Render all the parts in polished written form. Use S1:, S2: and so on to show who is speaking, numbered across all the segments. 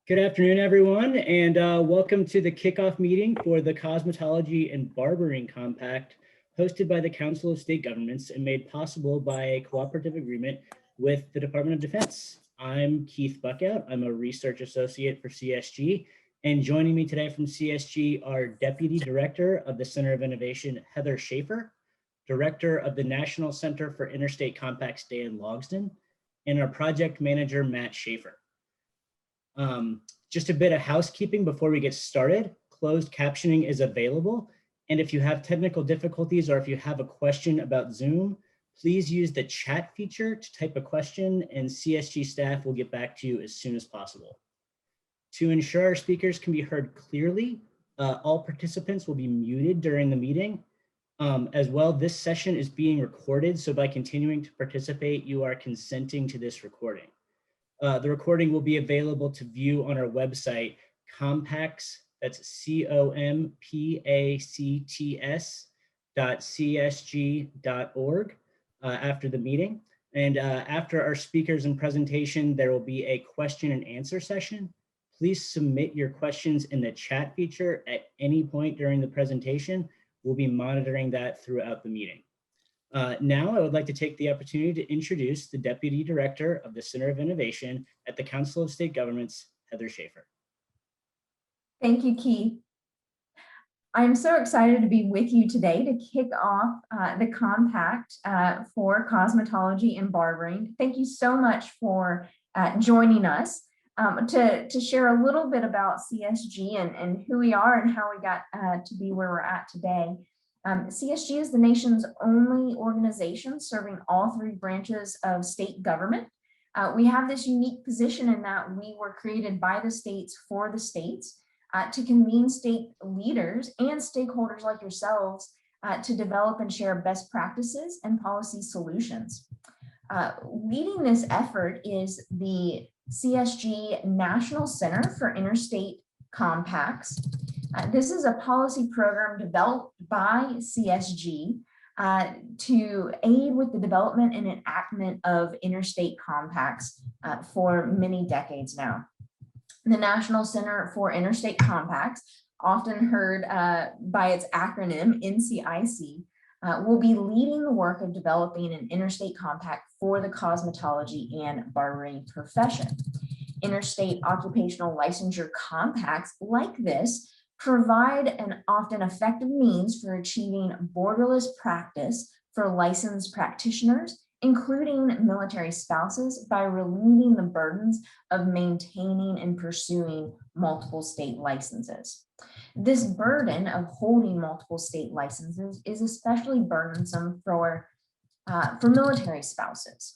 S1: Good afternoon, everyone, and welcome to the kickoff meeting for the Cosmetology and Barbering Compact, hosted by the Council of State Governments and made possible by a cooperative agreement with the Department of Defense. I'm Keith Buckout. I'm a research associate for CSG, and joining me today from CSG are Deputy Director of the Center of Innovation, Heather Schaefer, Director of the National Center for Interstate Compacts, Dan Logsdon, and our project manager, Matt Schaefer. Just a bit of housekeeping before we get started. Closed captioning is available. And if you have technical difficulties or if you have a question about Zoom, please use the chat feature to type a question and CSG staff will get back to you as soon as possible. To ensure our speakers can be heard clearly, all participants will be muted during the meeting. As well, this session is being recorded, so by continuing to participate, you are consenting to this recording. The recording will be available to view on our website, Compacts, that's compacts.csg.org after the meeting. And after our speakers and presentation, there will be a question and answer session. Please submit your questions in the chat feature at any point during the presentation. We'll be monitoring that throughout the meeting. Now, I would like to take the opportunity to introduce the Deputy Director of the Center of Innovation at the Council of State Governments, Heather Schaefer.
S2: Thank you, Keith. I'm so excited to be with you today to kick off the compact for cosmetology and barbering. Thank you so much for joining us to share a little bit about CSG and who we are and how we got to be where we're at today. CSG is the nation's only organization serving all three branches of state government. We have this unique position in that we were created by the states for the states to convene state leaders and stakeholders like yourselves to develop and share best practices and policy solutions. Leading this effort is the CSG National Center for Interstate Compacts. This is a policy program developed by CSG to aid with the development and enactment of interstate compacts for many decades now. The National Center for Interstate Compacts, often heard by its acronym NCIC, will be leading the work of developing an interstate compact for the cosmetology and barbering profession. Interstate occupational licensure compacts like this provide an often effective means for achieving borderless practice for licensed practitioners, including military spouses, by relieving the burdens of maintaining and pursuing multiple state licenses. This burden of holding multiple state licenses is especially burdensome for military spouses.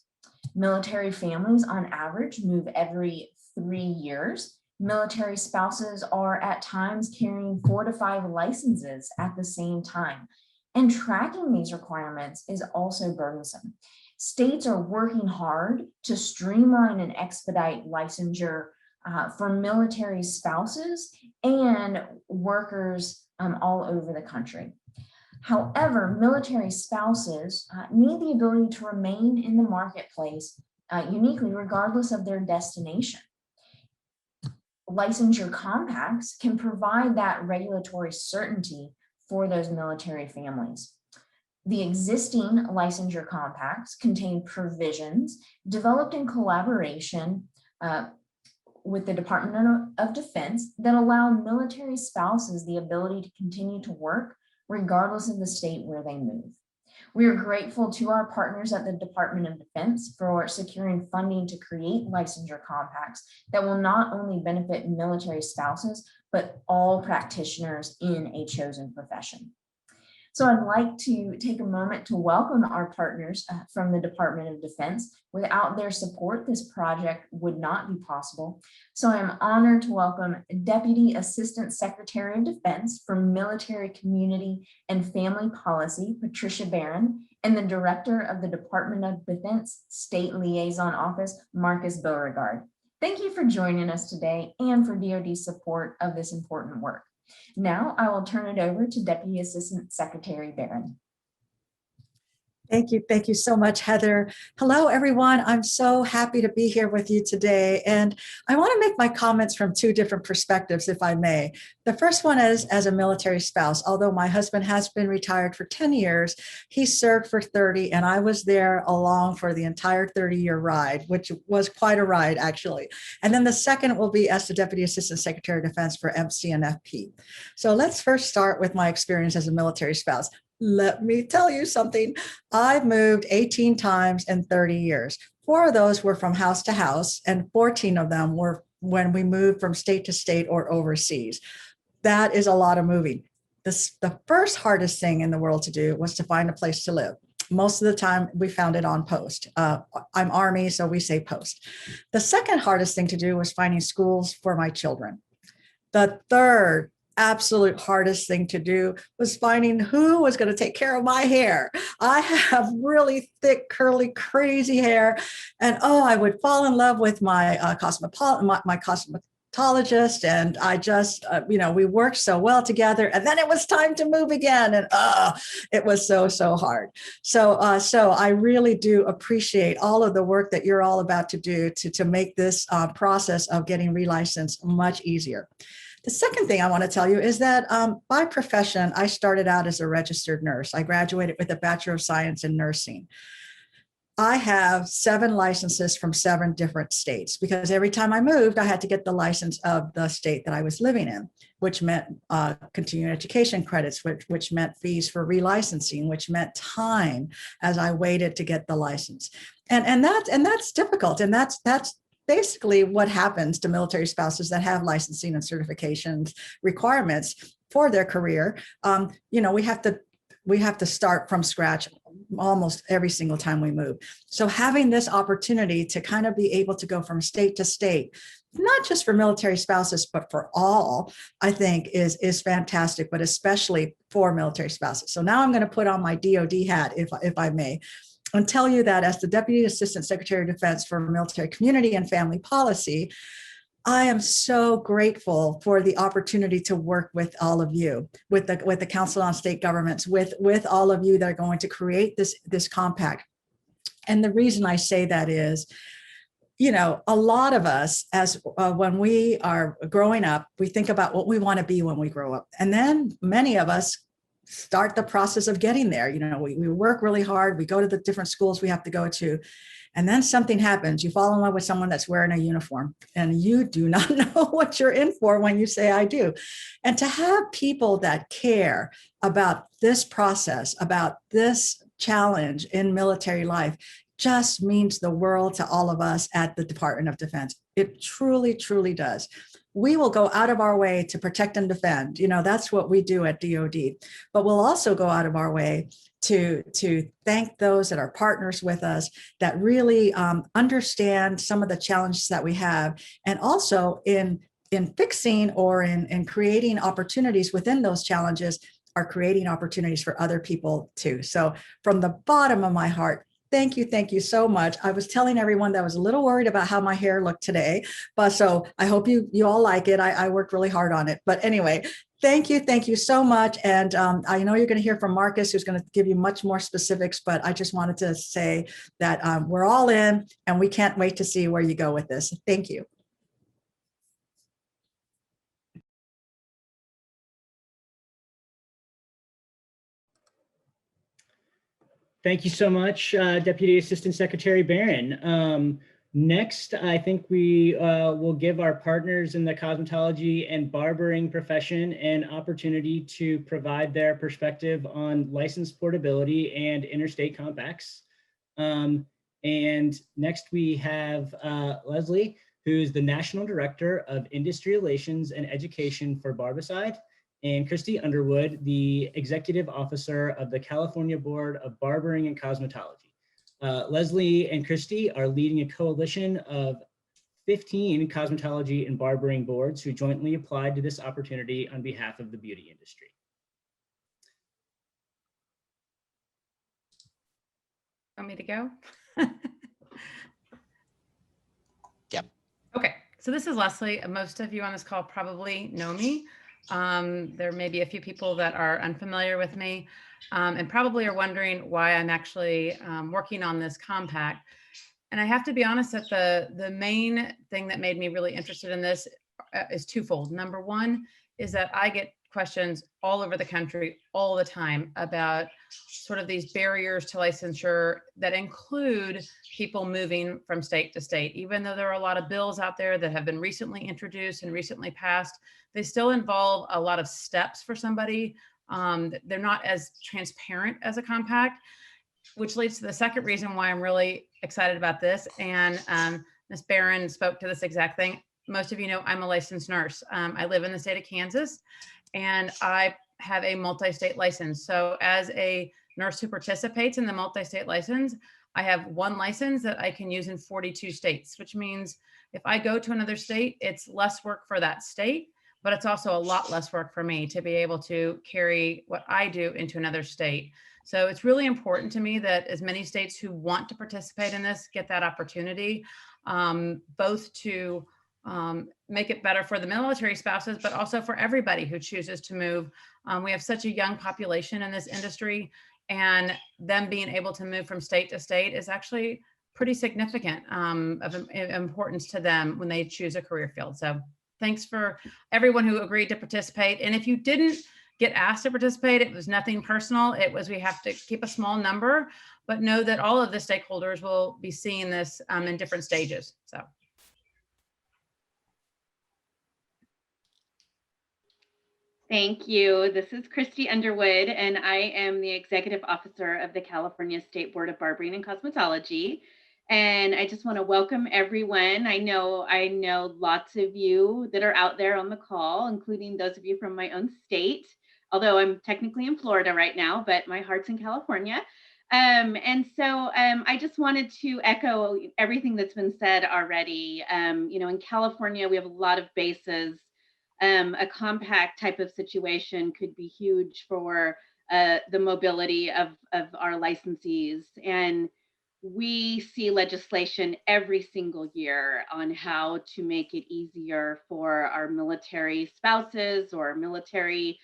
S2: Military families on average move every 3 years. Military spouses are at times carrying 4 to 5 licenses at the same time, and tracking these requirements is also burdensome. States are working hard to streamline and expedite licensure for military spouses and workers all over the country. However, military spouses need the ability to remain in the marketplace uniquely, regardless of their destination. Licensure compacts can provide that regulatory certainty for those military families. The existing licensure compacts contain provisions developed in collaboration with the Department of Defense that allow military spouses the ability to continue to work regardless of the state where they move. We are grateful to our partners at the Department of Defense for securing funding to create licensure compacts that will not only benefit military spouses, but all practitioners in a chosen profession. So I'd like to take a moment to welcome our partners from the Department of Defense. Without their support, this project would not be possible. So I'm honored to welcome Deputy Assistant Secretary of Defense for Military Community and Family Policy, Patricia Barron, and the Director of the Department of Defense State Liaison Office, Marc Beauregard. Thank you for joining us today and for DoD's support of this important work. Now I will turn it over to Deputy Assistant Secretary Barron.
S3: Thank you so much, Heather. Hello, everyone. I'm so happy to be here with you today. And I want to make my comments from two different perspectives, if I may. The first one is as a military spouse. Although my husband has been retired for 10 years, he served for 30, and I was there along for the entire 30-year ride, which was quite a ride, actually. And then the second will be as the Deputy Assistant Secretary of Defense for MC&FP. So let's first start with my experience as a military spouse. Let me tell you something. I've moved 18 times in 30 years. 4 of those were from house to house, and 14 of them were when we moved from state to state or overseas. That is a lot of moving. The first hardest thing in the world to do was to find a place to live. Most of the time, we found it on post. I'm Army, so we say post. The second hardest thing to do was finding schools for my children. The third absolute hardest thing to do was finding who was going to take care of my hair. I have really thick, curly, crazy hair. And I would fall in love with my cosmetologist. And I just, we worked so well together. And then it was time to move again. And it was so hard. So I really do appreciate all of the work that you're all about to do to make this process of getting relicensed much easier. The second thing I want to tell you is that by profession, I started out as a registered nurse. I graduated with a Bachelor of Science in Nursing. I have 7 licenses from 7 different states because every time I moved, I had to get the license of the state that I was living in, which meant continuing education credits, which meant fees for relicensing, which meant time as I waited to get the license. And that's difficult. And that's basically what happens to military spouses that have licensing and certifications requirements for their career. We have to start from scratch almost every single time we move. So having this opportunity to kind of be able to go from state to state, not just for military spouses, but for all, I think is fantastic, but especially for military spouses. So now I'm going to put on my DoD hat, if I may, and tell you that as the Deputy Assistant Secretary of Defense for Military Community and Family Policy, I am so grateful for the opportunity to work with all of you, with the Council on State Governments, with all of you that are going to create this compact. And the reason I say that is, a lot of us, as when we are growing up, we think about what we want to be when we grow up. And then many of us start the process of getting there. We work really hard. We go to the different schools we have to go to. And then something happens. You fall in love with someone that's wearing a uniform and you do not know what you're in for when you say, I do. And to have people that care about this process, about this challenge in military life, just means the world to all of us at the Department of Defense. It truly, truly does. We will go out of our way to protect and defend. That's what we do at DoD. But we'll also go out of our way to thank those that are partners with us that really understand some of the challenges that we have, and also in fixing or in creating opportunities within those challenges, are creating opportunities for other people too. So from the bottom of my heart, thank you so much. I was telling everyone that I was a little worried about how my hair looked today, but so I hope you all like it. I worked really hard on it. But anyway, thank you so much. And I know you're going to hear from Marcus, who's going to give you much more specifics, but I just wanted to say that we're all in and we can't wait to see where you go with this. Thank you.
S1: Thank you so much, Deputy Assistant Secretary Barron. Next, I think we will give our partners in the cosmetology and barbering profession an opportunity to provide their perspective on license portability and interstate compacts. And next we have Leslie, who's the National Director of Industry Relations and Education for Barbicide, and Christy Underwood, the Executive Officer of the California Board of Barbering and Cosmetology. Leslie and Christy are leading a coalition of 15 cosmetology and barbering boards who jointly applied to this opportunity on behalf of the beauty industry.
S4: Want me to go?
S5: Yep.
S4: Okay, so this is Leslie. Most of you on this call probably know me. There may be a few people that are unfamiliar with me and probably are wondering why I'm actually working on this compact. And I have to be honest that the main thing that made me really interested in this is twofold. Number one is that I get questions all over the country all the time about sort of these barriers to licensure that include people moving from state to state. Even though there are a lot of bills out there that have been recently introduced and recently passed, they still involve a lot of steps for somebody. They're not as transparent as a compact, which leads to the second reason why I'm really excited about this. And Ms. Barron spoke to this exact thing. Most of you know I'm a licensed nurse. I live in the state of Kansas, and I have a multi-state license. So as a nurse who participates in the multi-state license, I have one license that I can use in 42 states, which means if I go to another state, it's less work for that state, but it's also a lot less work for me to be able to carry what I do into another state. So it's really important to me that as many states who want to participate in this get that opportunity, both to make it better for the military spouses, but also for everybody who chooses to move. We have such a young population in this industry, and them being able to move from state to state is actually pretty significant of importance to them when they choose a career field. So thanks for everyone who agreed to participate. And if you didn't get asked to participate, it was nothing personal. It was, we have to keep a small number, but know that all of the stakeholders will be seeing this in different stages. So.
S5: Thank you. This is Christy Underwood, and I am the Executive Officer of the California State Board of Barbering and Cosmetology. And I just want to welcome everyone. I know lots of you that are out there on the call, including those of you from my own state, although I'm technically in Florida right now, but my heart's in California. And so I just wanted to echo everything that's been said already. In California, we have a lot of bases. A compact type of situation could be huge for the mobility of our licensees. And we see legislation every single year on how to make it easier for our military spouses or military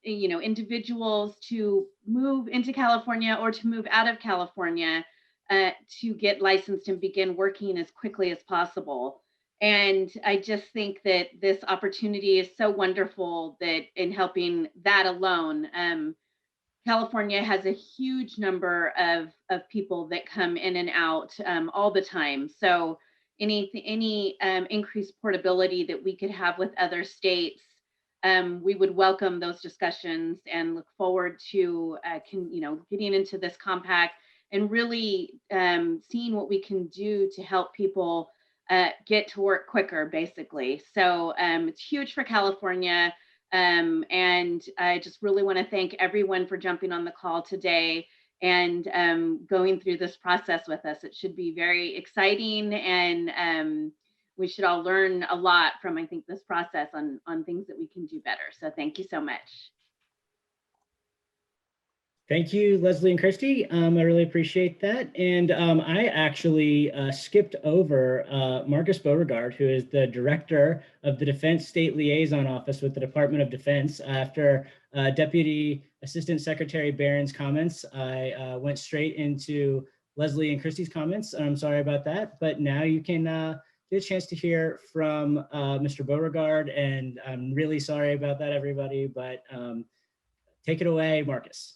S5: individuals to move into California or to move out of California to get licensed and begin working as quickly as possible. And I just think that this opportunity is so wonderful that in helping that alone, California has a huge number of people that come in and out all the time. So any increased portability that we could have with other states, we would welcome those discussions and look forward to getting into this compact and really seeing what we can do to help people get to work quicker, basically. So it's huge for California. And I just really want to thank everyone for jumping on the call today and going through this process with us. It should be very exciting, and we should all learn a lot from, I think, this process on things that we can do better. So thank you so much.
S1: Thank you, Leslie and Christy. I really appreciate that. And I actually skipped over Marc Beauregard, who is the Director of the Defense State Liaison Office with the Department of Defense. After Deputy Assistant Secretary Barron's comments, I went straight into Leslie and Christy's comments. I'm sorry about that, but now you can get a chance to hear from Mr. Beauregard, and I'm really sorry about that, everybody, but take it away, Marcus.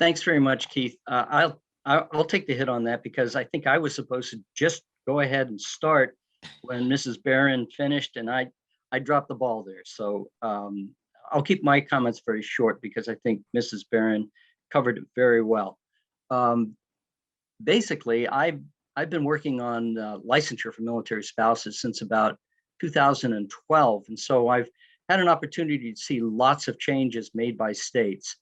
S6: Thanks very much, Keith. I'll take the hit on that because I think I was supposed to just go ahead and start when Mrs. Barron finished, and I dropped the ball there. So I'll keep my comments very short because I think Mrs. Barron covered it very well. Basically, I've been working on licensure for military spouses since about 2012, and so I've had an opportunity to see lots of changes made by states.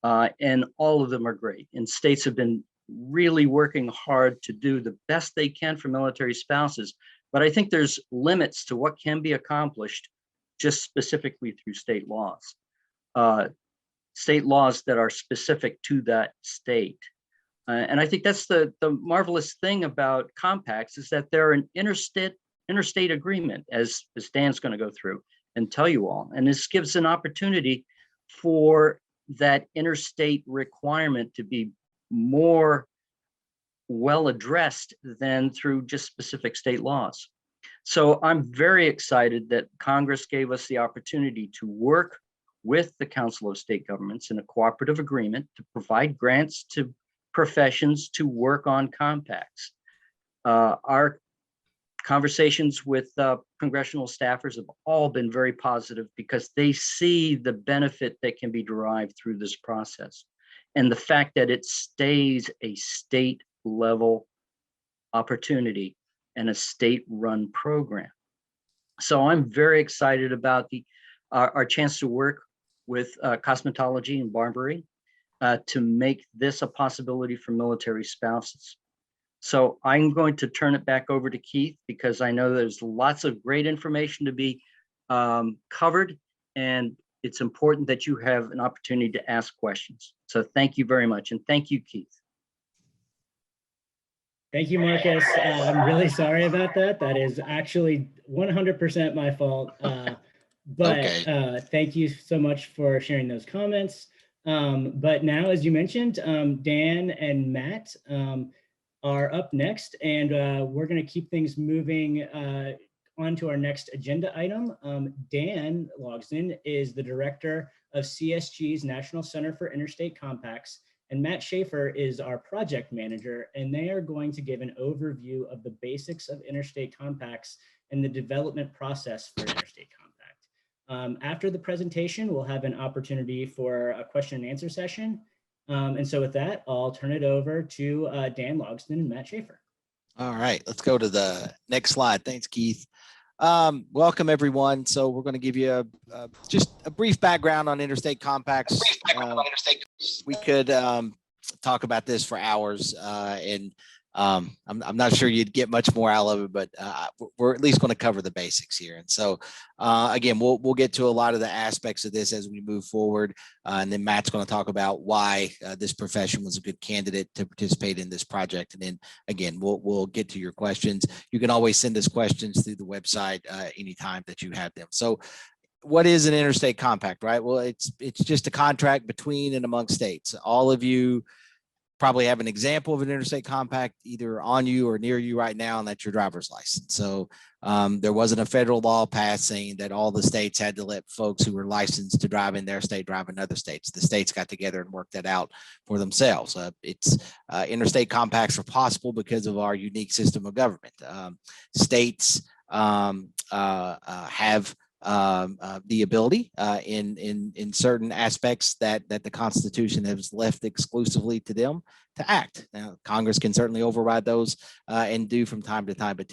S6: And all of them are great. And states have been really working hard to do the best they can for military spouses. But I think there's limits to what can be accomplished just specifically through state laws that are specific to that state. And I think that's the marvelous thing about compacts, is that they're an interstate agreement, as Dan's going to go through and tell you all. And this gives an opportunity for that interstate requirement to be more well addressed than through just specific state laws. So I'm very excited that Congress gave us the opportunity to work with the Council of State Governments in a cooperative agreement to provide grants to professions to work on compacts. Our conversations with congressional staffers have all been very positive because they see the benefit that can be derived through this process. And the fact that it stays a state level opportunity and a state-run program. So I'm very excited about our chance to work with Cosmetology and Barbering to make this a possibility for military spouses. So I'm going to turn it back over to Keith, because I know there's lots of great information to be covered, and it's important that you have an opportunity to ask questions. So thank you very much. And thank you, Keith.
S1: Thank you, Marcus. I'm really sorry about that. That is actually 100% my fault. But thank you so much for sharing those comments. But now, as you mentioned, Dan and Matt are up next, and we're going to keep things moving on to our next agenda item. Dan Logsdon is the director of CSG's National Center for Interstate Compacts, and Matt Schaefer is our project manager, and they are going to give an overview of the basics of interstate compacts and the development process for interstate compact. After the presentation, we'll have an opportunity for a question and answer session. And so with that, I'll turn it over to Dan Logsdon and Matt Schaefer.
S7: All right, let's go to the next slide. Thanks, Keith. Welcome, everyone. So we're going to give you just a brief background on interstate compacts. We could talk about this for hours, and I'm not sure you'd get much more out of it, but we're at least going to cover the basics here. And so, again, we'll get to a lot of the aspects of this as we move forward. And then Matt's going to talk about why this profession was a good candidate to participate in this project. And then, again, we'll get to your questions. You can always send us questions through the website anytime that you have them. So what is an interstate compact, right? Well, it's just a contract between and among states. All of you probably have an example of an interstate compact either on you or near you right now, and that's your driver's license. So there wasn't a federal law passed saying that all the states had to let folks who were licensed to drive in their state drive in other states. The states got together and worked that out for themselves. Interstate compacts are possible because of our unique system of government. States have the ability in certain aspects that the Constitution has left exclusively to them to act. Now, Congress can certainly override those and do from time to time, but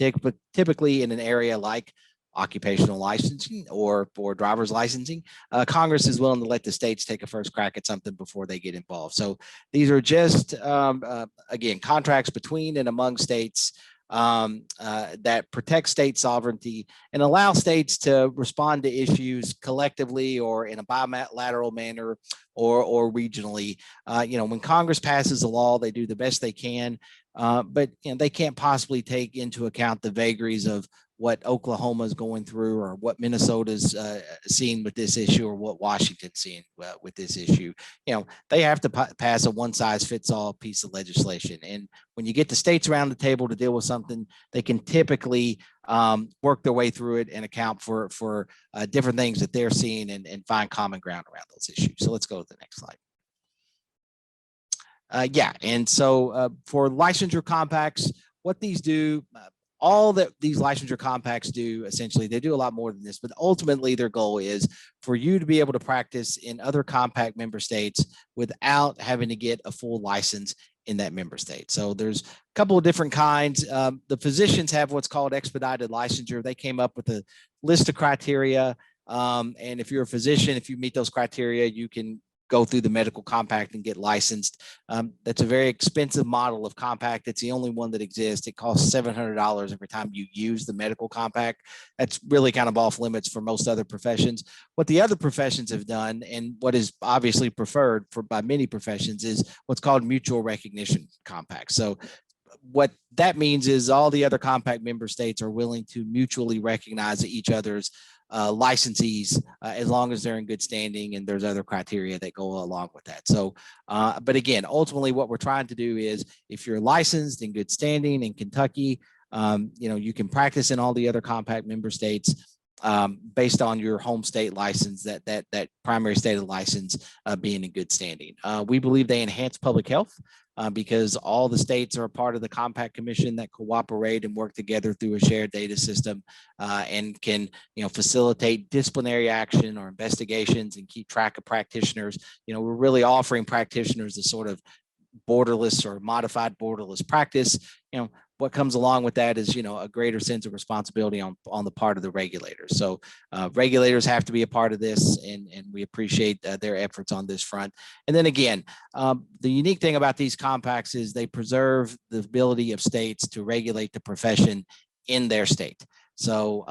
S7: typically in an area like occupational licensing or for driver's licensing, Congress is willing to let the states take a first crack at something before they get involved. So these are just, again, contracts between and among states that protect state sovereignty and allow states to respond to issues collectively or in a bilateral manner or regionally. When Congress passes a law, they do the best they can, but they can't possibly take into account the vagaries of what Oklahoma is going through or what Minnesota's seeing with this issue or what Washington's seeing with this issue. They have to pass a one-size-fits-all piece of legislation. And when you get the states around the table to deal with something, they can typically work their way through it and account for different things that they're seeing and find common ground around those issues. So let's go to the next slide. And so for licensure compacts, what these do, all that these licensure compacts do, essentially, they do a lot more than this, but ultimately their goal is for you to be able to practice in other compact member states without having to get a full license in that member state. So there's a couple of different kinds. The physicians have what's called expedited licensure. They came up with a list of criteria. And if you're a physician, if you meet those criteria, you can go through the medical compact and get licensed. That's a very expensive model of compact. It's the only one that exists. It costs $700 every time you use the medical compact. That's really kind of off limits for most other professions. What the other professions have done, and what is obviously preferred by many professions, is what's called mutual recognition compact. So what that means is all the other compact member states are willing to mutually recognize each other's licensees as long as they're in good standing, and there's other criteria that go along with that. So, but again, ultimately what we're trying to do is, if you're licensed in good standing in Kentucky, you can practice in all the other compact member states based on your home state license, that primary state of license being in good standing. We believe they enhance public health because all the states are a part of the Compact Commission that cooperate and work together through a shared data system and can facilitate disciplinary action or investigations and keep track of practitioners. We're really offering practitioners the sort of borderless or modified borderless practice. What comes along with that is, a greater sense of responsibility on the part of the regulators. So regulators have to be a part of this, and we appreciate their efforts on this front. And then again, the unique thing about these compacts is they preserve the ability of states to regulate the profession in their state. So,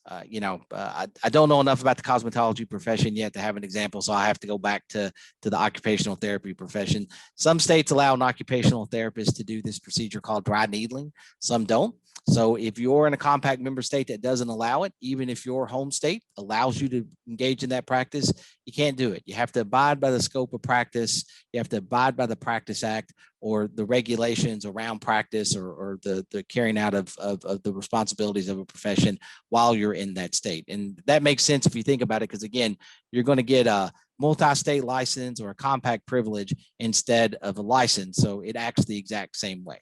S7: I don't know enough about the cosmetology profession yet to have an example, so I have to go back to the occupational therapy profession. Some states allow an occupational therapist to do this procedure called dry needling. Some don't. So if you're in a compact member state that doesn't allow it, even if your home state allows you to engage in that practice, you can't do it. You have to abide by the scope of practice. You have to abide by the Practice Act or the regulations around practice or the carrying out of the responsibilities of a profession while you're in that state. And that makes sense if you think about it, because again, you're going to get a multi-state license or a compact privilege instead of a license. So it acts the exact same way.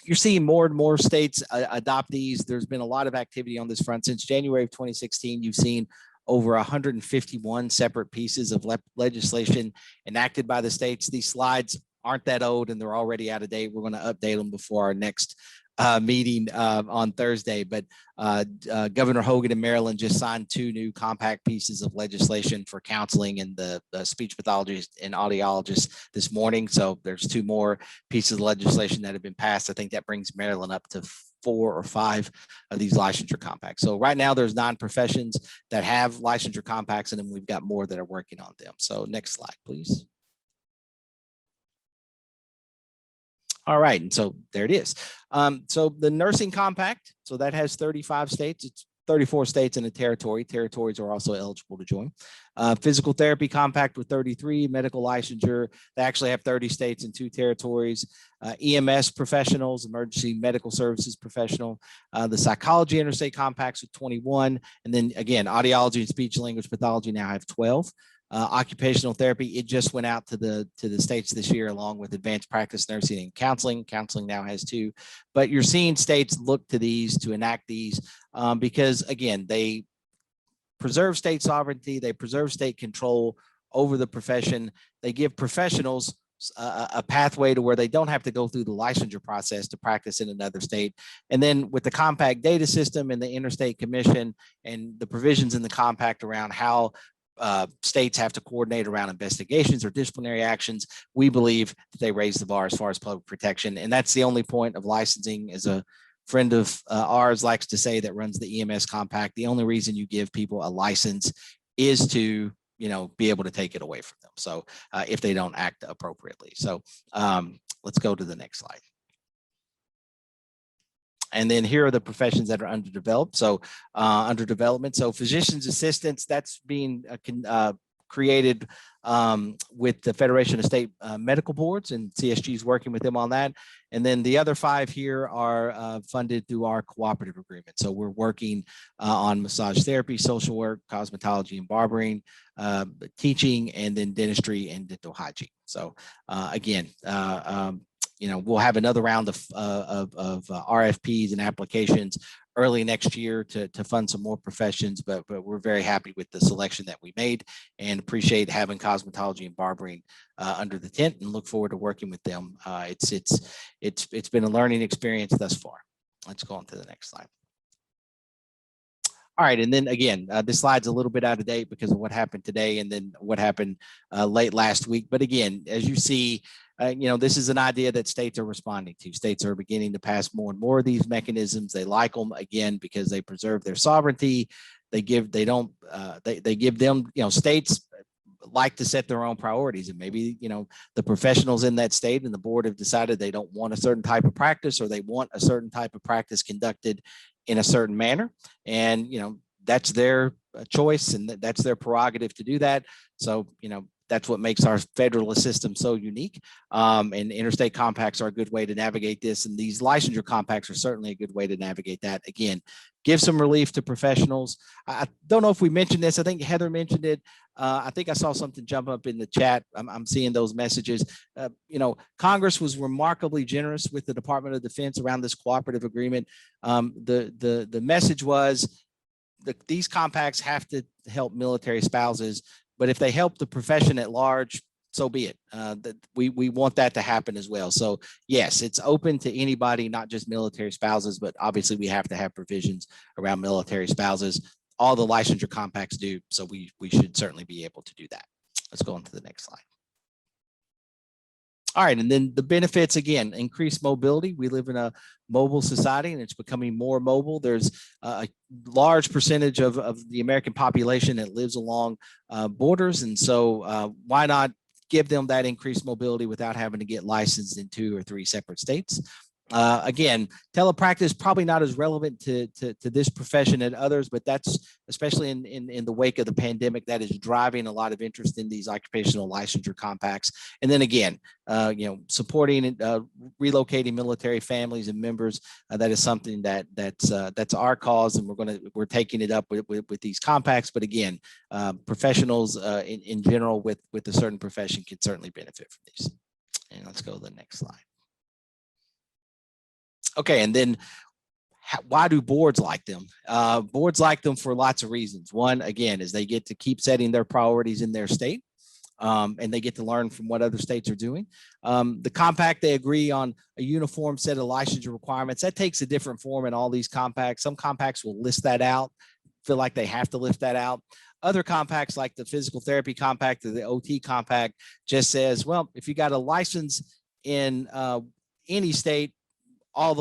S7: You're seeing more and more states adopt these. There's been a lot of activity on this front. Since January of 2016, you've seen over 151 separate pieces of legislation enacted by the states. These slides aren't that old and they're already out of date. We're going to update them before our next meeting on Thursday, but Governor Hogan in Maryland just signed 2 new compact pieces of legislation for counseling and the speech pathologist and audiologist this morning. So there's 2 more pieces of legislation that have been passed. I think that brings Maryland up to 4 or 5 of these licensure compacts. So right now there's 9 professions that have licensure compacts, and then we've got more that are working on them. So next slide, please. All right, and so there it is. So the nursing compact, so that has 35 states. It's 34 states in a territory. Territories are also eligible to join. Physical therapy compact with 33, medical licensure. They actually have 30 states and 2 territories. EMS professionals, emergency medical services professional. The psychology interstate compacts with 21. And then again, audiology and speech language pathology now have 12. Occupational therapy, it just went out to the states this year, along with advanced practice nursing and counseling. Counseling now has 2, but you're seeing states look to these to enact these because again, they preserve state sovereignty, they preserve state control over the profession. They give professionals a pathway to where they don't have to go through the licensure process to practice in another state. And then with the compact data system and the Interstate Commission and the provisions in the compact around how states have to coordinate around investigations or disciplinary actions, we believe that they raise the bar as far as public protection. And that's the only point of licensing. As a friend of ours likes to say that runs the EMS compact, the only reason you give people a license is to be able to take it away from them. So if they don't act appropriately. So let's go to the next slide. And then here are the professions that are underdeveloped. So under development, so physician's assistants, that's being created with the Federation of State Medical Boards, and CSG is working with them on that. And then the other 5 here are funded through our cooperative agreement. So we're working on massage therapy, social work, cosmetology and barbering, teaching, and then dentistry and dental hygiene. So again, we'll have another round of RFPs and applications early next year to fund some more professions, but we're very happy with the selection that we made and appreciate having cosmetology and barbering under the tent, and look forward to working with them. It's been a learning experience thus far. Let's go on to the next slide. All right, and then again, this slide's a little bit out of date because of what happened today and then what happened late last week. But again, as you see, this is an idea that states are responding to. States are beginning to pass more and more of these mechanisms. They like them, again, because they preserve their sovereignty. They give them, states like to set their own priorities, and maybe, the professionals in that state and the board have decided they don't want a certain type of practice, or they want a certain type of practice conducted in a certain manner. And, that's their choice, and that's their prerogative to do that. So, that's what makes our federalist system so unique. And interstate compacts are a good way to navigate this. And these licensure compacts are certainly a good way to navigate that. Again, give some relief to professionals. I don't know if we mentioned this. I think Heather mentioned it. I think I saw something jump up in the chat. I'm seeing those messages. Congress was remarkably generous with the Department of Defense around this cooperative agreement. The message was that these compacts have to help military spouses, but if they help the profession at large, so be it. We want that to happen as well. So yes, it's open to anybody, not just military spouses, but obviously we have to have provisions around military spouses. All the licensure compacts do, so we should certainly be able to do that. Let's go on to the next slide. All right, and then the benefits, again, increased mobility. We live in a mobile society, and it's becoming more mobile. There's a large percentage of the American population that lives along borders, and so why not give them that increased mobility without having to get licensed in 2 or 3 separate states? Again, telepractice probably not as relevant to this profession and others, but that's especially in the wake of the pandemic, that is driving a lot of interest in these occupational licensure compacts. And then again, supporting relocating military families and members, that is something that's our cause, and we're taking it up with these compacts. But again, professionals in general with a certain profession can certainly benefit from these. And let's go to the next slide. Okay, and then why do boards like them? Boards like them for lots of reasons. One, again, is they get to keep setting their priorities in their state, and they get to learn from what other states are doing. The compact, they agree on a uniform set of licensure requirements. That takes a different form in all these compacts. Some compacts will list that out, feel like they have to list that out. Other compacts, like the physical therapy compact or the OT compact, just says, well, if you got a license in any state, all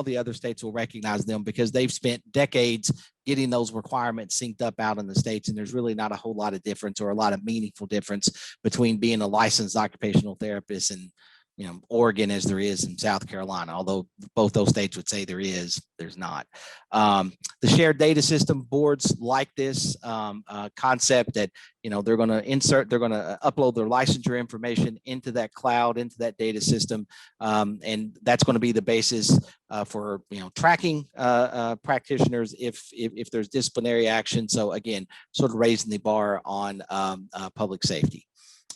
S7: the other states will recognize them because they've spent decades getting those requirements synced up out in the states. And there's really not a whole lot of difference or a lot of meaningful difference between being a licensed occupational therapist and Oregon as there is in South Carolina, although both those states would say there's not. The shared data system, boards like this concept that, they're going to upload their licensure information into that cloud, into that data system. And that's going to be the basis for, tracking practitioners if there's disciplinary action. So again, sort of raising the bar on public safety.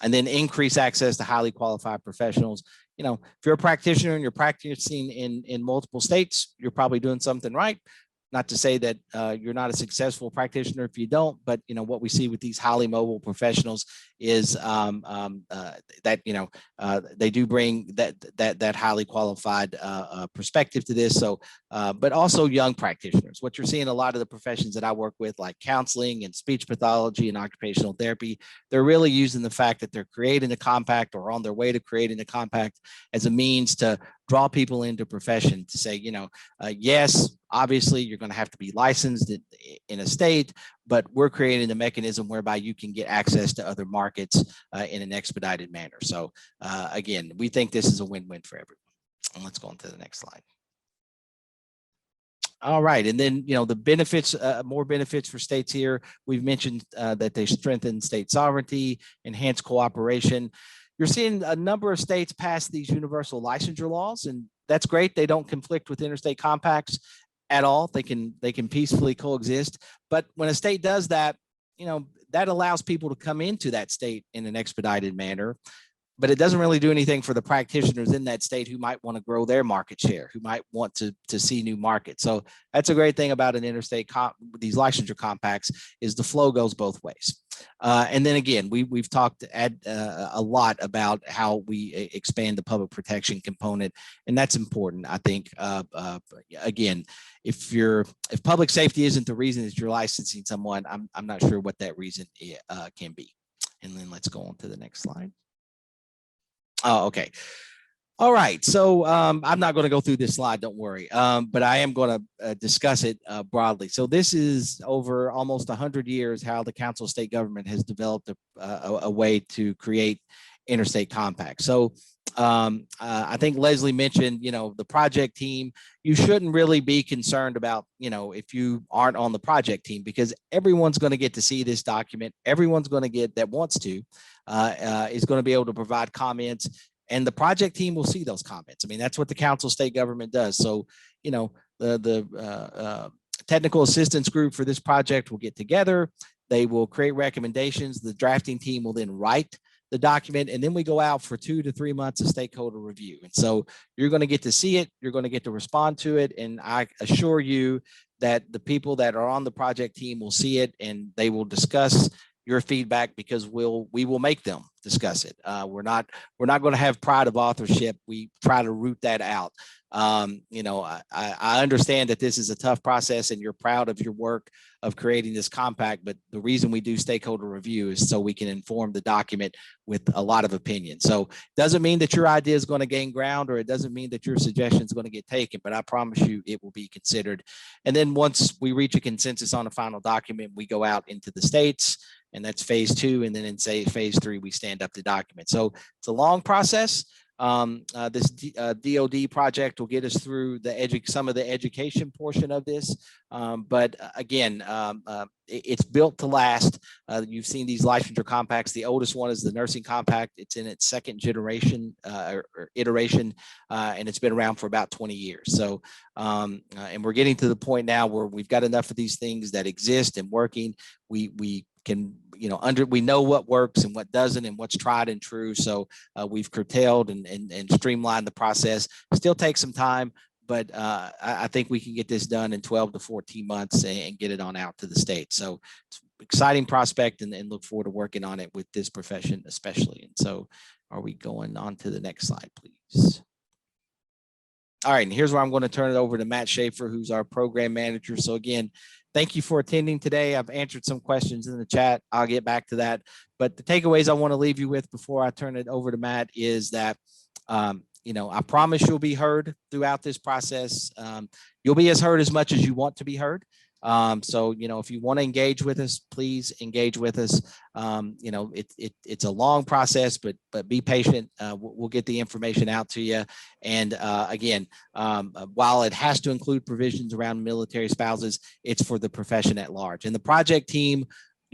S7: And then increase access to highly qualified professionals. If you're a practitioner and you're practicing in multiple states, you're probably doing something right. Not to say that you're not a successful practitioner if you don't, but what we see with these highly mobile professionals is that they do bring that highly qualified perspective to this. So, but also young practitioners. What you're seeing a lot of the professions that I work with, like counseling and speech pathology and occupational therapy, they're really using the fact that they're creating a compact or on their way to creating a compact as a means to draw people into profession, to say, yes, obviously you're going to have to be licensed in a state, but we're creating a mechanism whereby you can get access to other markets in an expedited manner. So again, we think this is a win-win for everyone. And let's go on to the next slide. All right, and then the benefits, more benefits for states here. We've mentioned that they strengthen state sovereignty, enhance cooperation. You're seeing a number of states pass these universal licensure laws, and that's great. They don't conflict with interstate compacts at all. They can peacefully coexist. But when a state does that, that allows people to come into that state in an expedited manner. But it doesn't really do anything for the practitioners in that state who might want to grow their market share, who might want to see new markets. So that's a great thing about an interstate these licensure compacts, is the flow goes both ways. And then again, we've talked a lot about how we expand the public protection component, and that's important. I think again, if public safety isn't the reason that you're licensing someone, I'm not sure what that reason can be. And then let's go on to the next slide. Oh, okay. All right, so I'm not going to go through this slide, don't worry, but I am going to discuss it broadly. So this is over almost 100 years how the Council of State Government has developed a way to create interstate compacts. So I think Leslie mentioned, the project team. You shouldn't really be concerned about, if you aren't on the project team, because everyone's going to get to see this document. Everyone's going to get that wants to is going to be able to provide comments. And the project team will see those comments. I mean, that's what the Council of State Government does. So, the technical assistance group for this project will get together. They will create recommendations. The drafting team will then write the document, and then we go out for 2 to 3 months of stakeholder review. And so you're going to get to see it. You're going to get to respond to it. And I assure you that the people that are on the project team will see it, and they will discuss your feedback, because we will make them discuss it. We're not going to have pride of authorship. We try to root that out. I understand that this is a tough process and you're proud of your work of creating this compact, but the reason we do stakeholder review is so we can inform the document with a lot of opinion. So it doesn't mean that your idea is going to gain ground, or it doesn't mean that your suggestion is going to get taken, but I promise you it will be considered. And then once we reach a consensus on a final document, we go out into the states, and that's phase 2. And then in phase 3, we stand up the document. So it's a long process. This DOD project will get us through some of the education portion of this. But again, it's built to last. You've seen these licensure compacts. The oldest one is the nursing compact. It's in its second generation or iteration, and it's been around for about 20 years. So, and we're getting to the point now where we've got enough of these things that exist and working. We can, we know what works and what doesn't and what's tried and true. So we've curtailed and streamlined the process. Still takes some time, but I think we can get this done in 12 to 14 months and get it on out to the state. So it's an exciting prospect, and look forward to working on it with this profession especially. And so are we going on to the next slide, please? All right, and here's where I'm going to turn it over to Matt Schaefer, who's our program manager. So again, thank you for attending today. I've answered some questions in the chat. I'll get back to that. But the takeaways I want to leave you with before I turn it over to Matt is that, I promise you'll be heard throughout this process. You'll be heard as much as you want to be heard. So, if you want to engage with us, please engage with us. It's a long process, but be patient. We'll get the information out to you. And again, while it has to include provisions around military spouses, it's for the profession at large. And the project team,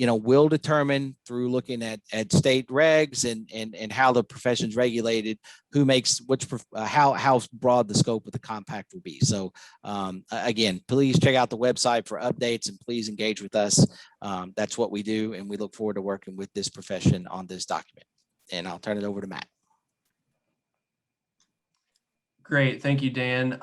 S7: will determine through looking at state regs and how the profession's regulated, who makes which, how broad the scope of the compact will be. So again, please check out the website for updates, and please engage with us. That's what we do, and we look forward to working with this profession on this document. And I'll turn it over to Matt.
S8: Great, thank you, Dan.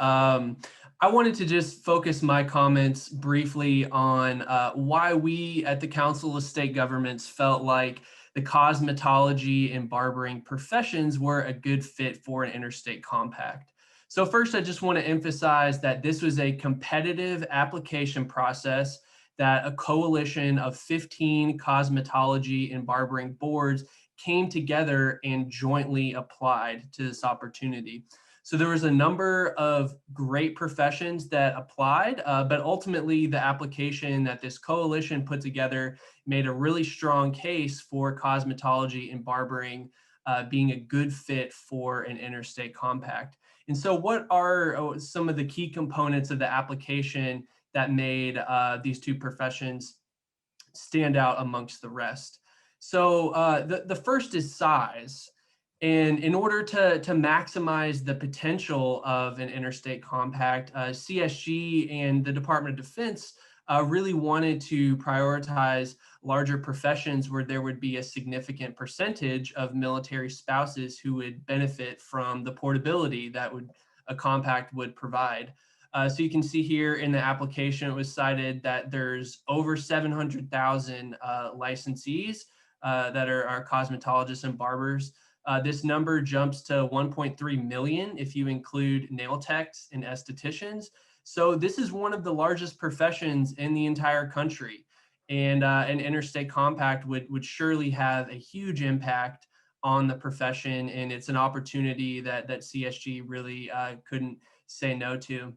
S8: I wanted to just focus my comments briefly on why we at the Council of State Governments felt like the cosmetology and barbering professions were a good fit for an interstate compact. So first, I just want to emphasize that this was a competitive application process that a coalition of 15 cosmetology and barbering boards came together and jointly applied to this opportunity. So there was a number of great professions that applied, but ultimately the application that this coalition put together made a really strong case for cosmetology and barbering being a good fit for an interstate compact. And so what are some of the key components of the application that made these two professions stand out amongst the rest? So the first is size. And in order to maximize the potential of an interstate compact, CSG and the Department of Defense really wanted to prioritize larger professions where there would be a significant percentage of military spouses who would benefit from the portability that a compact would provide. So you can see here in the application, it was cited that there's over 700,000 licensees that are cosmetologists and barbers. This number jumps to 1.3 million if you include nail techs and estheticians. So this is one of the largest professions in the entire country. And an interstate compact would surely have a huge impact on the profession. And it's an opportunity that CSG really couldn't say no to.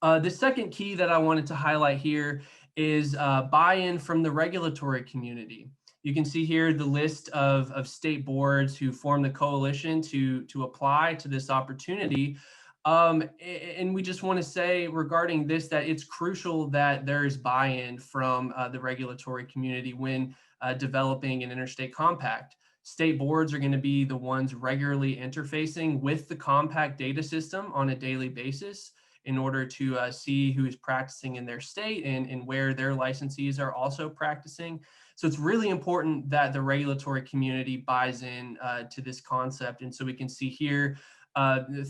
S8: The second key that I wanted to highlight here is buy-in from the regulatory community. You can see here the list of state boards who formed the coalition to apply to this opportunity. And we just want to say regarding this that it's crucial that there is buy-in from the regulatory community when developing an interstate compact. State boards are going to be the ones regularly interfacing with the compact data system on a daily basis in order to see who is practicing in their state and where their licensees are also practicing. So it's really important that the regulatory community buys in to this concept. And so we can see here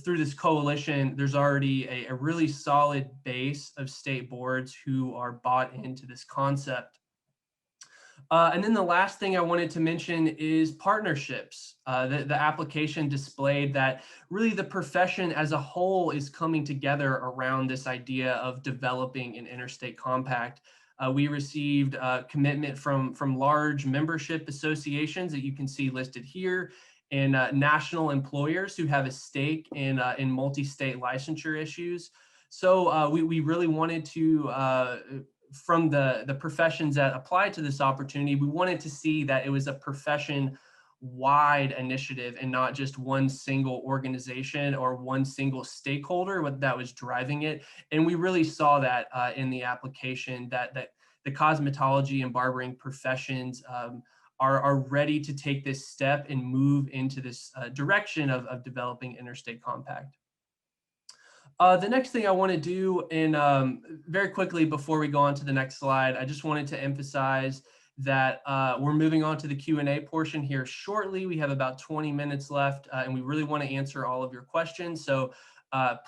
S8: through this coalition, there's already a really solid base of state boards who are bought into this concept. And then the last thing I wanted to mention is partnerships. The application displayed that really the profession as a whole is coming together around this idea of developing an interstate compact. We received commitment from large membership associations that you can see listed here, and national employers who have a stake in multi-state licensure issues. So we really wanted to, from the professions that applied to this opportunity, we wanted to see that it was a profession-wide initiative and not just one single organization or one single stakeholder that was driving it. And we really saw that in the application that the cosmetology and barbering professions are ready to take this step and move into this direction of developing interstate compact. The next thing I want to do, and very quickly before we go on to the next slide, I just wanted to emphasize that we're moving on to the Q&A portion here shortly. We have about 20 minutes left, and we really want to answer all of your questions. So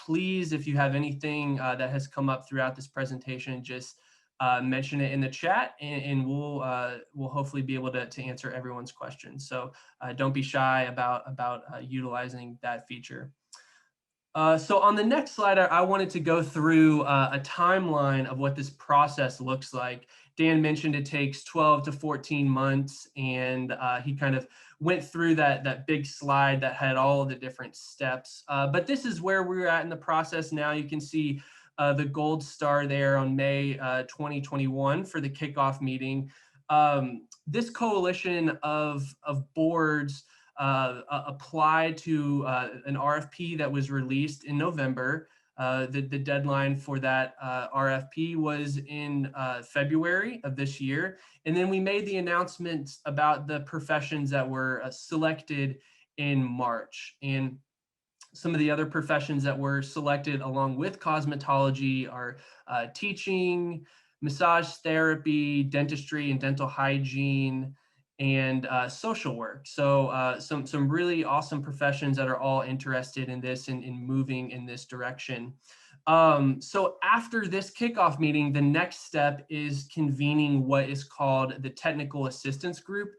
S8: please, if you have anything that has come up throughout this presentation, just mention it in the chat, and we'll hopefully be able to answer everyone's questions. So don't be shy about utilizing that feature. So on the next slide, I wanted to go through a timeline of what this process looks like. Dan mentioned it takes 12 to 14 months, and he kind of went through that big slide that had all of the different steps. But this is where we're at in the process now. You can see the gold star there on May 2021 for the kickoff meeting. This coalition of boards applied to an RFP that was released in November. The deadline for that RFP was in February of this year. And then we made the announcements about the professions that were selected in March. And some of the other professions that were selected along with cosmetology are teaching, massage therapy, dentistry and dental hygiene, and social work. So some really awesome professions that are all interested in this and in moving in this direction. So after this kickoff meeting, the next step is convening what is called the Technical Assistance Group.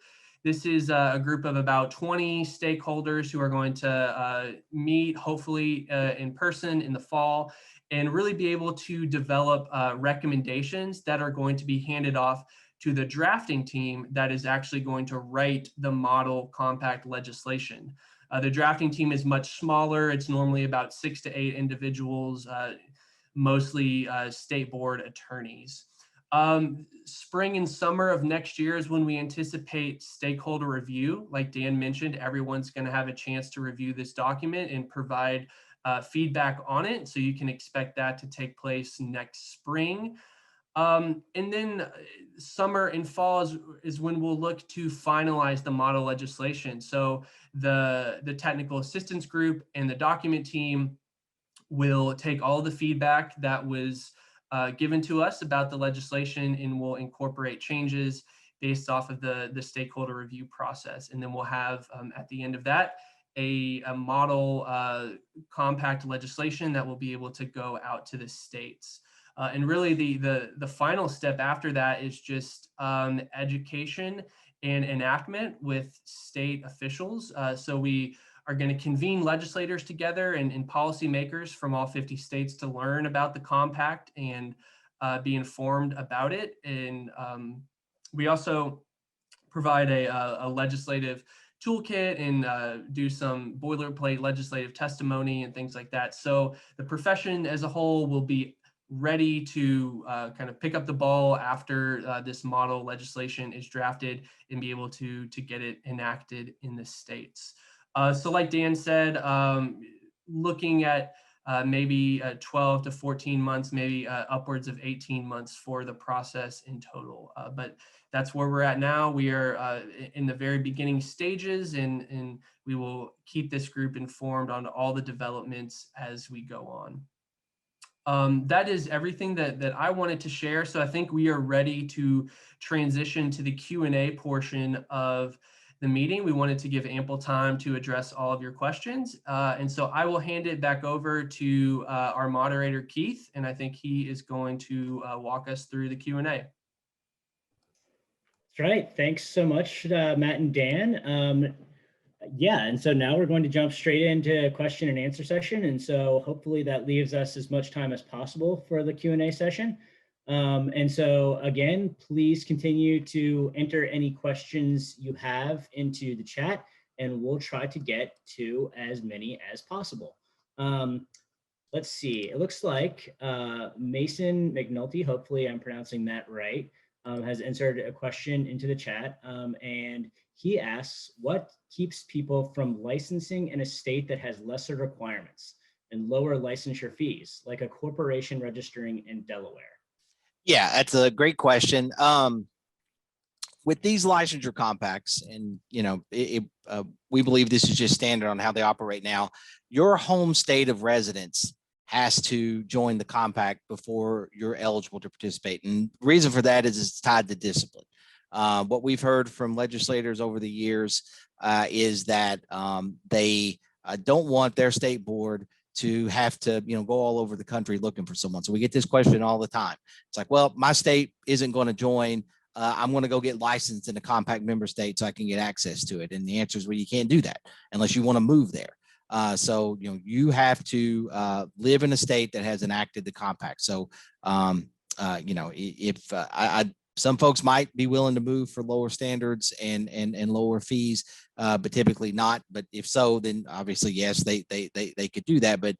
S8: This is a group of about 20 stakeholders who are going to meet hopefully in person in the fall and really be able to develop recommendations that are going to be handed off to the drafting team that is actually going to write the model compact legislation. The drafting team is much smaller. It's normally about 6 to 8 individuals, mostly state board attorneys. Spring and summer of next year is when we anticipate stakeholder review. Like Dan mentioned, everyone's going to have a chance to review this document and provide feedback on it. So you can expect that to take place next spring. And then summer and fall is when we'll look to finalize the model legislation. So the technical assistance group and the document team will take all the feedback that was given to us about the legislation, and we'll incorporate changes based off of the stakeholder review process. And then we'll have at the end of that a model compact legislation that will be able to go out to the states. And really the final step after that is just education and enactment with state officials. So we are going to convene legislators together and policymakers from all 50 states to learn about the compact and be informed about it. And we also provide a legislative toolkit and do some boilerplate legislative testimony and things like that. So the profession as a whole will be ready to kind of pick up the ball after this model legislation is drafted and be able to get it enacted in the states. So like Dan said, looking at maybe 12 to 14 months, maybe upwards of 18 months for the process in total. But that's where we're at now. We are in the very beginning stages, and we will keep this group informed on all the developments as we go on. That is everything that I wanted to share. So I think we are ready to transition to the Q&A portion of the meeting. We wanted to give ample time to address all of your questions. And so I will hand it back over to our moderator, Keith, and I think he is going to walk us through the Q&A.
S1: That's right. Thanks so much, Matt and Dan. Yeah, and so now we're going to jump straight into question and answer session. And so hopefully that leaves us as much time as possible for the Q&A session. And so again, please continue to enter any questions you have into the chat, and we'll try to get to as many as possible. Let's see, it looks like Mason McNulty, hopefully I'm pronouncing that right, has entered a question into the chat, and he asks, what keeps people from licensing in a state that has lesser requirements and lower licensure fees, like a corporation registering in Delaware?
S7: Yeah, that's a great question. With these licensure compacts, and we believe this is just standard on how they operate now. Your home state of residence has to join the compact before you're eligible to participate. And the reason for that is it's tied to discipline. What we've heard from legislators over the years is that they don't want their state board to have to, go all over the country looking for someone. So we get this question all the time. It's like, well, my state isn't going to join. I'm going to go get licensed in a compact member state so I can get access to it. And the answer is, well, you can't do that unless you want to move there. So, you have to live in a state that has enacted the compact. So, if some folks might be willing to move for lower standards and lower fees, but typically not. But if so, then obviously, yes, they could do that. But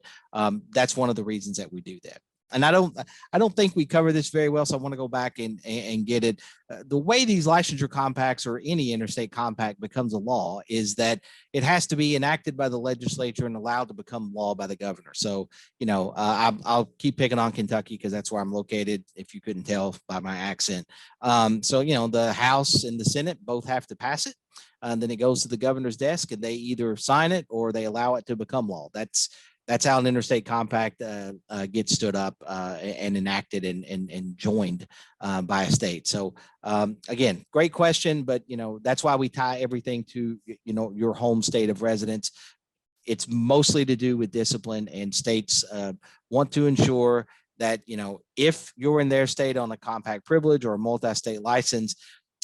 S7: that's one of the reasons that we do that. And I don't think we cover this very well, so I want to go back and get it. The way these licensure compacts or any interstate compact becomes a law is that it has to be enacted by the legislature and allowed to become law by the governor. So, I'll keep picking on Kentucky because that's where I'm located, if you couldn't tell by my accent. So, the House and the Senate both have to pass it. And then it goes to the governor's desk and they either sign it or they allow it to become law. That's how an interstate compact gets stood up and enacted and joined by a state. So again, great question, but that's why we tie everything to your home state of residence. It's mostly to do with discipline, and states want to ensure that if you're in their state on a compact privilege or a multi-state license,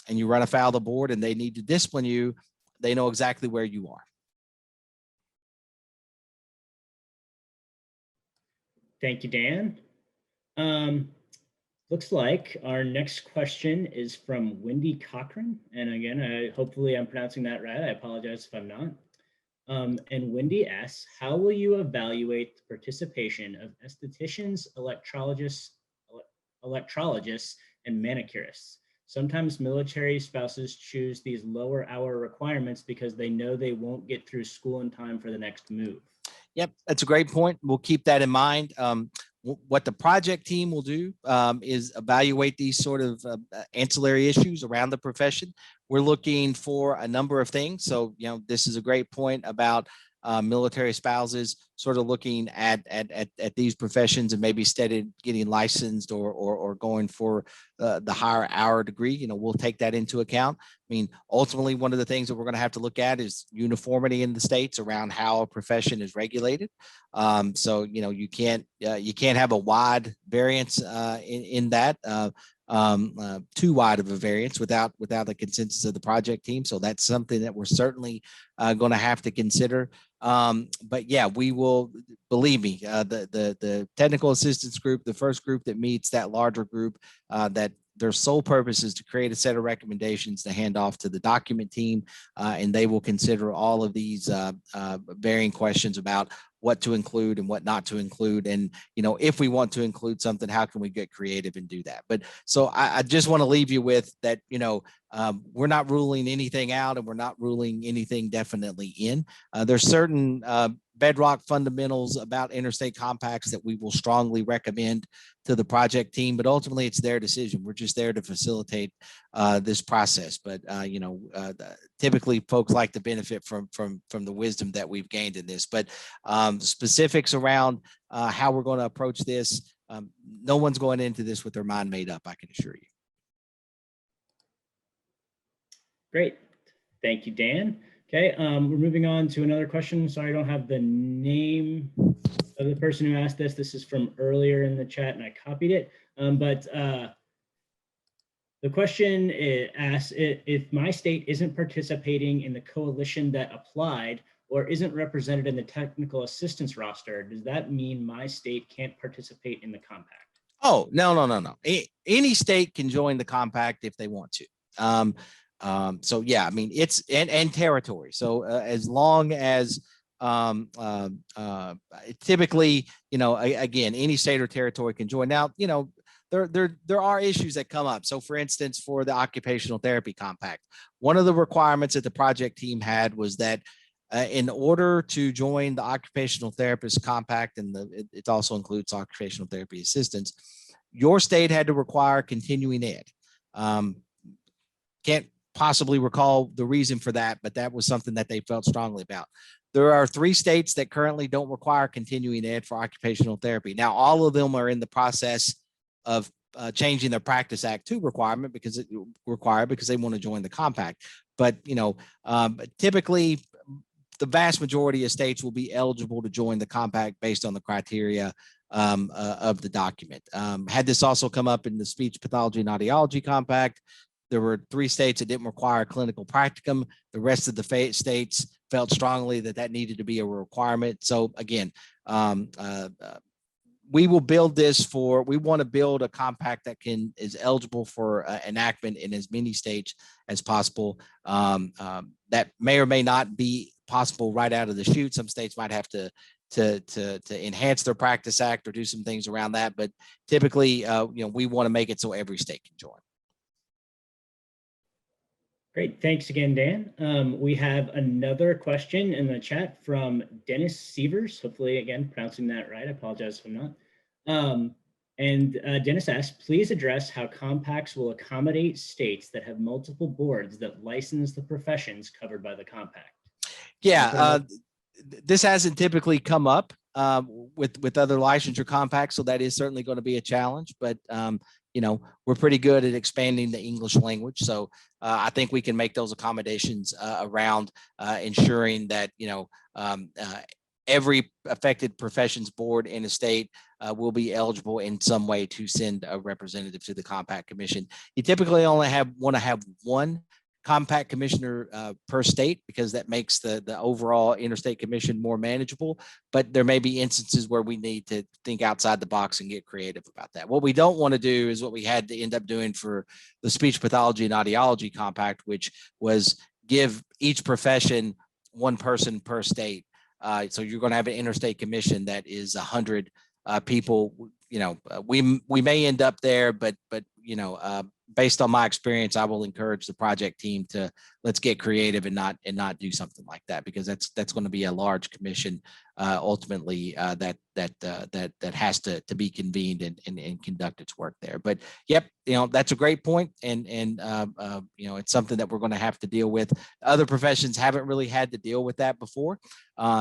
S7: and you run afoul of the board and they need to discipline you, they know exactly where you are.
S1: Thank you, Dan. Looks like our next question is from Wendy Cochran. And again, hopefully I'm pronouncing that right. I apologize if I'm not. And Wendy asks, how will you evaluate the participation of estheticians, electrologists, and manicurists? Sometimes military spouses choose these lower hour requirements because they know they won't get through school in time for the next move.
S7: Yep, that's a great point. We'll keep that in mind. What the project team will do is evaluate these sort of ancillary issues around the profession. We're looking for a number of things. So, this is a great point about military spouses, sort of looking at these professions and maybe instead of getting licensed or going for the higher hour degree, we'll take that into account. I mean, ultimately, one of the things that we're going to have to look at is uniformity in the states around how a profession is regulated. So, you can't have a wide variance in that. Too wide of a variance without the consensus of the project team. So that's something that we're certainly going to have to consider. But yeah, we will, believe me, the technical assistance group, the first group that meets, that larger group, that their sole purpose is to create a set of recommendations to hand off to the document team, and they will consider all of these varying questions about what to include and what not to include. And, if we want to include something, how can we get creative and do that? But so I just want to leave you with that, we're not ruling anything out and we're not ruling anything definitely in. There's certain bedrock fundamentals about interstate compacts that we will strongly recommend to the project team, but ultimately it's their decision. We're just there to facilitate this process. But typically folks like to benefit from the wisdom that we've gained in this. But specifics around how we're going to approach this, no one's going into this with their mind made up, I can assure you.
S1: Great. Thank you, Dan. Okay, we're moving on to another question. Sorry, I don't have the name of the person who asked this. This is from earlier in the chat and I copied it. But the question asks, if my state isn't participating in the coalition that applied or isn't represented in the technical assistance roster, does that mean my state can't participate in the compact? Oh, no. Any state can join the compact if they want to. So yeah, I mean, it's and territory. So as long as typically, again, any state or territory can join. Now, there are issues that come up. So for instance, for the occupational therapy compact, one of the requirements that the project team had was that in order to join the occupational therapist compact, and it also includes occupational therapy assistants, your state had to require continuing ed. Can't possibly recall the reason for that, but that was something that they felt strongly about. There are 3 states that currently don't require continuing ed for occupational therapy. Now, all of them are in the process of changing their Practice Act 2 requirement because they want to join the compact. But, typically the vast majority of states will be eligible to join the compact based on the criteria of the document. Had this also come up in the speech pathology and audiology compact, there were 3 states that didn't require clinical practicum. The rest of the states felt strongly that needed to be a requirement. So again, we will build this we want to build a compact that is eligible for enactment in as many states as possible. That may or may not be possible right out of the chute. Some states might have to enhance their Practice Act or do some things around that. But typically, we want to make it so every state can join. Great. Thanks again, Dan. We have another question in the chat from Dennis Sievers. Hopefully, again, pronouncing that right. I apologize if I'm not. Dennis asks, please address how compacts will accommodate states that have multiple boards that license the professions covered by the compact. Yeah, this hasn't typically come up with other licensure compacts, so that is certainly going to be a challenge. But we're pretty good at expanding the English language. So I think we can make those accommodations around ensuring that, every affected professions board in a state will be eligible in some way to send a representative to the compact commission. You typically only want to have one compact commissioner per state, because that makes the overall interstate commission more manageable. But there may be instances where we need to think outside the box and get creative about that. What we don't want to do is what we had to end up doing for the speech pathology and audiology compact, which was give each profession one person per state. So you're going to have an interstate commission that is 100 people. We may end up there, but
S7: based on my experience, I will encourage the project team to let's get creative and not do something like that, because that's going to be a large commission ultimately that has to be convened and conduct its work there. But yep, that's a great point, and it's something that we're going to have to deal with. Other professions haven't really had to deal with that before.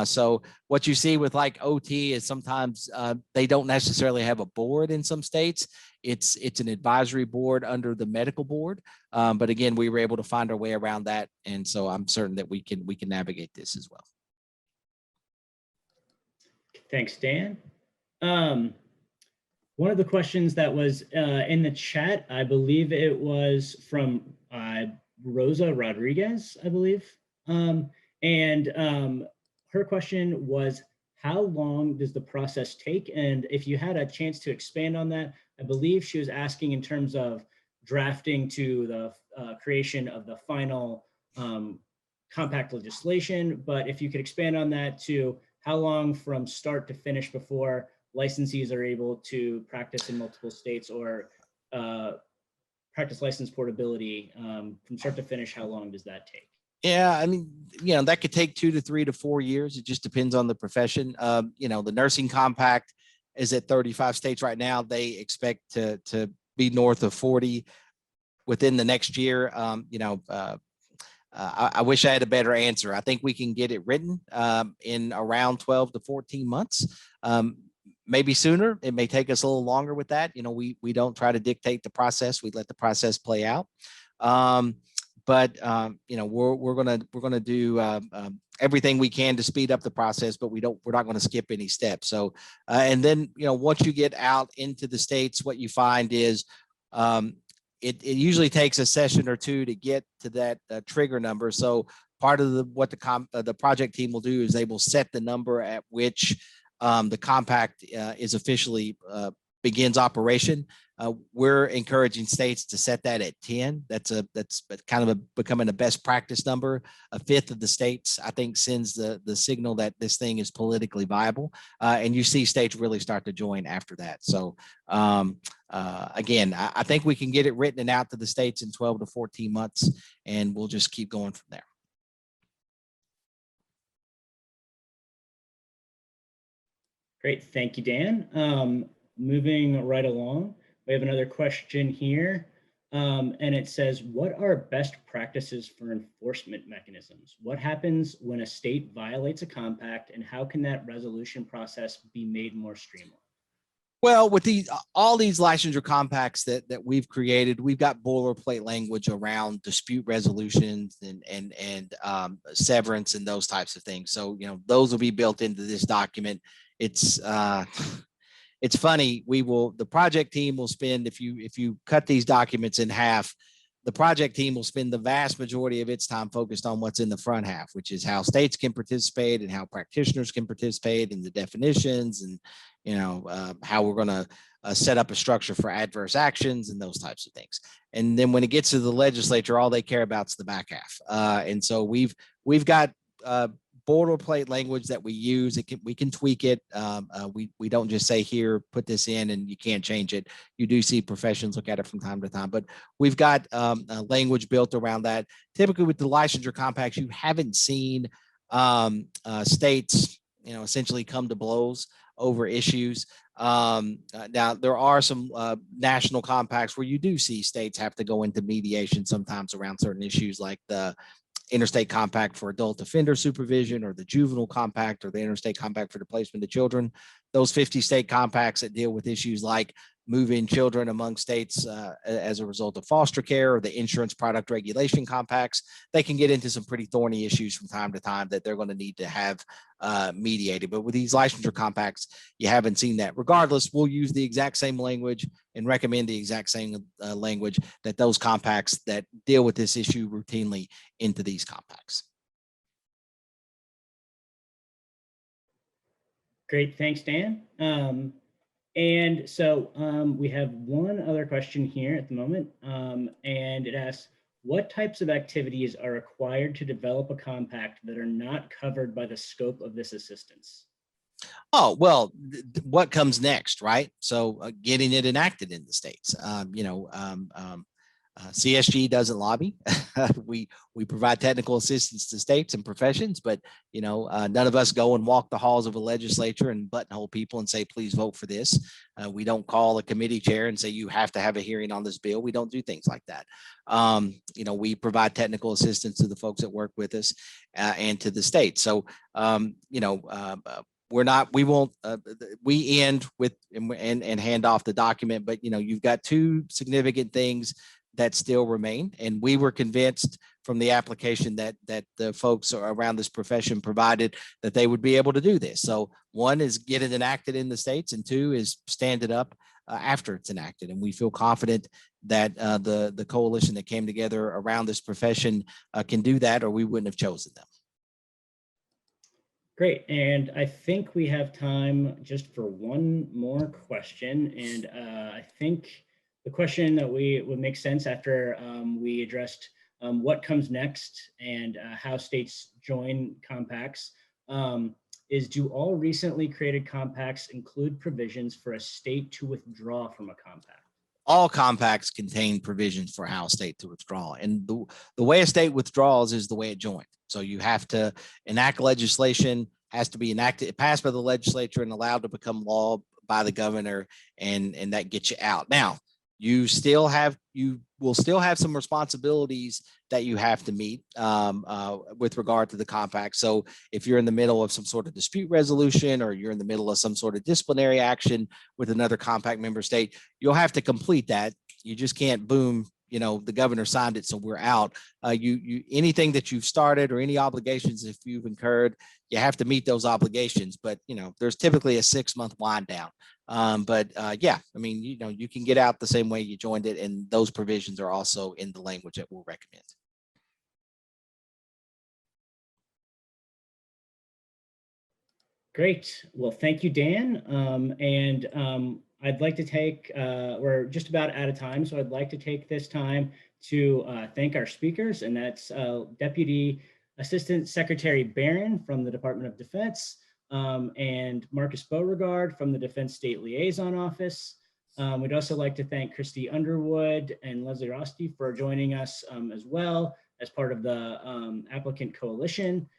S7: So what you see with like OT is sometimes they don't necessarily have a board in some states. It's an advisory board under the medical board. But again, we were able to find our way around that. And so I'm certain that we can navigate this as well.
S1: Thanks, Dan. One of the questions that was in the chat, I believe it was from Rosa Rodriguez, I believe. Her question was, how long does the process take? And if you had a chance to expand on that, I believe she was asking in terms of drafting to the creation of the final compact legislation. But if you could expand on that to how long from start to finish before licensees are able to practice in multiple states or practice license portability from start to finish, how long does that take?
S7: Yeah, I mean, that could take 2 to 3 to 4 years. It just depends on the profession. The nursing compact is at 35 states right now. They expect to be north of 40 within the next year. I wish I had a better answer. I think we can get it written in around 12 to 14 months. Maybe sooner. It may take us a little longer with that. We don't try to dictate the process. We let the process play out. But we're gonna do everything we can to speed up the process, but we're not going to skip any steps. So and then once you get out into the states, what you find is it usually takes a session or two to get to that trigger number. So part of what the project team will do is they will set the number at which the compact is officially begins operation. We're encouraging states to set that at 10. That's kind of becoming a best practice number. A fifth of the states, I think, sends the signal that this thing is politically viable. And you see states really start to join after that. So again, I think we can get it written and out to the states in 12 to 14 months, and we'll just keep going from there.
S1: Great, thank you, Dan. Moving right along, we have another question here, and it says, what are best practices for enforcement mechanisms? What happens when a state violates a compact, and how can that resolution process be made more streamlined?
S7: Well, with all these licensure compacts that we've created, we've got boilerplate language around dispute resolutions and severance and those types of things. So those will be built into this document. It's funny. The project team will spend, if you cut these documents in half, the project team will spend the vast majority of its time focused on what's in the front half, which is how states can participate and how practitioners can participate in the definitions and, how we're going to set up a structure for adverse actions and those types of things. And then when it gets to the legislature, all they care about is the back half. And so we've got boilerplate language that we use. We can tweak it. We don't just say, here, put this in and you can't change it. You do see professions look at it from time to time, but we've got language built around that. Typically with the licensure compacts, you haven't seen states, essentially come to blows over issues. Now there are some national compacts where you do see states have to go into mediation sometimes around certain issues, like the Interstate Compact for adult offender supervision, or the Juvenile Compact, or the Interstate Compact for the placement of children. Those 50 state compacts that deal with issues like moving children among states as a result of foster care, or the insurance product regulation compacts, they can get into some pretty thorny issues from time to time that they're going to need to have mediated. But with these licensure compacts, you haven't seen that. Regardless, we'll use the exact same language and recommend the exact same language that those compacts that deal with this issue routinely into these compacts.
S1: Great, thanks, Dan. And so we have one other question here at the moment, and it asks, what types of activities are required to develop a compact that are not covered by the scope of this assistance?
S7: Oh, well, what comes next, right? So getting it enacted in the states. CSG doesn't lobby. we provide technical assistance to states and professions, but none of us go and walk the halls of a legislature and buttonhole people and say, please vote for this. We don't call a committee chair and say, you have to have a hearing on this bill. We don't do things like that. We provide technical assistance to the folks that work with us and to the state. So, we end with and hand off the document, but you've got two significant things that still remain. And we were convinced from the application that the folks around this profession provided that they would be able to do this. So one is get it enacted in the states, and two is stand it up after it's enacted. And we feel confident that the coalition that came together around this profession can do that, or we wouldn't have chosen them.
S1: Great, and I think we have time just for one more question. And I think the question that would make sense after we addressed what comes next and how states join compacts is, do all recently created compacts include provisions for a state to withdraw from a compact?
S7: All compacts contain provisions for how a state to withdraw. And the way a state withdraws is the way it joined. So you have to enact legislation, has to be enacted, passed by the legislature and allowed to become law by the governor, and that gets you out. Now, you will still have some responsibilities that you have to meet with regard to the compact. So if you're in the middle of some sort of dispute resolution, or you're in the middle of some sort of disciplinary action with another compact member state, you'll have to complete that. You just can't boom, the governor signed it, so we're out. Anything that you've started or any obligations if you've incurred, you have to meet those obligations. But there's typically a 6-month wind down. You can get out the same way you joined it, and those provisions are also in the language that we'll recommend.
S1: Great. Well, thank you, Dan. I'd like to take, we're just about out of time, so I'd like to take this time to thank our speakers, and that's Deputy Assistant Secretary Barron from the Department of Defense, and Marc Beauregard from the Defense State Liaison Office. We'd also like to thank Christy Underwood and Leslie Rosti for joining us as well as part of the applicant coalition.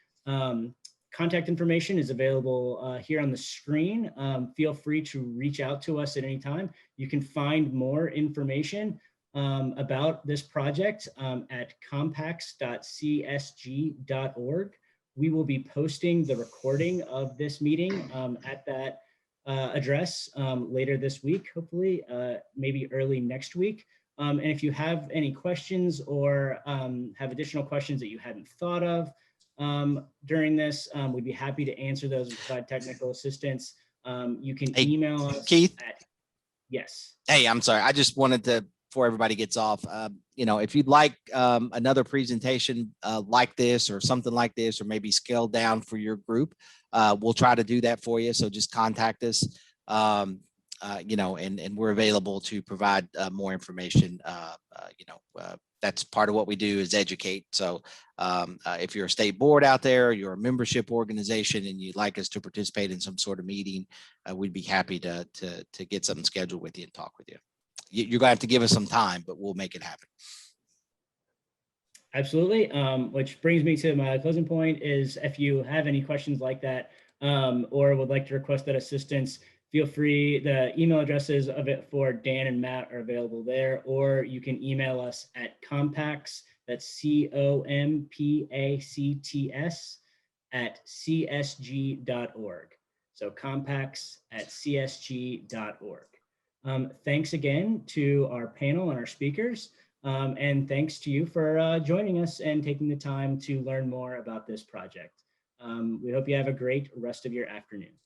S1: Contact information is available here on the screen. Feel free to reach out to us at any time. You can find more information about this project at compacts.csg.org. We will be posting the recording of this meeting at that address later this week, hopefully, maybe early next week. And if you have any questions or have additional questions that you hadn't thought of during this, we'd be happy to answer those and provide technical assistance. You can email us,
S7: Keith.
S1: Yes.
S7: Hey, I'm sorry. I just wanted to, before everybody gets off, if you'd like another presentation like this or something like this, or maybe scaled down for your group, we'll try to do that for you. So just contact us, and we're available to provide more information. That's part of what we do, is educate. So if you're a state board out there, or you're a membership organization and you'd like us to participate in some sort of meeting, we'd be happy to get something scheduled with you and talk with you. You're going to have to give us some time, but we'll make it happen.
S1: Absolutely. Which brings me to my closing point is, if you have any questions like that, or would like to request that assistance, feel free. The email addresses of it for Dan and Matt are available there, or you can email us at compacts, that's COMPACTS @csg.org. So compacts@csg.org. Thanks again to our panel and our speakers, and thanks to you for joining us and taking the time to learn more about this project. We hope you have a great rest of your afternoon.